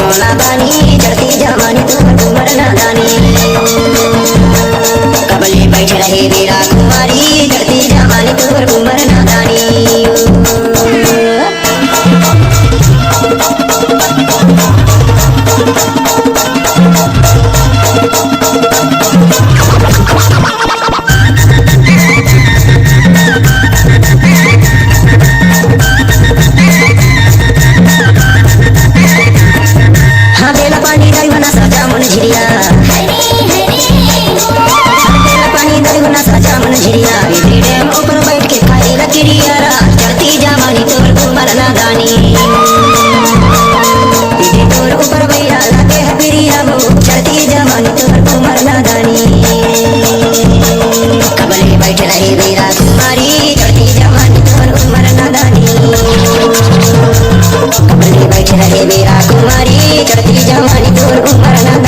मौला बानी चढ़ती जवानी तो उम्र नादानी कबले बैठ रहे वीरा कुमारी चढ़ती जवानी तो उम्र नादानी ऊपर बैठ के खाए लकड़िया चढ़ती जवानी तो उम्र नादानी तोर ऊपर बैठा लगे है प्रिया वो चढ़ती जवानी तो उम्र नादानी कबले बैठ रहे वीरा कुमारी चढ़ती जवानी तो उम्र नादानी कबले बैठ रहे वीरा कुमारी चढ़ती जवानी तो उम्र नादानी।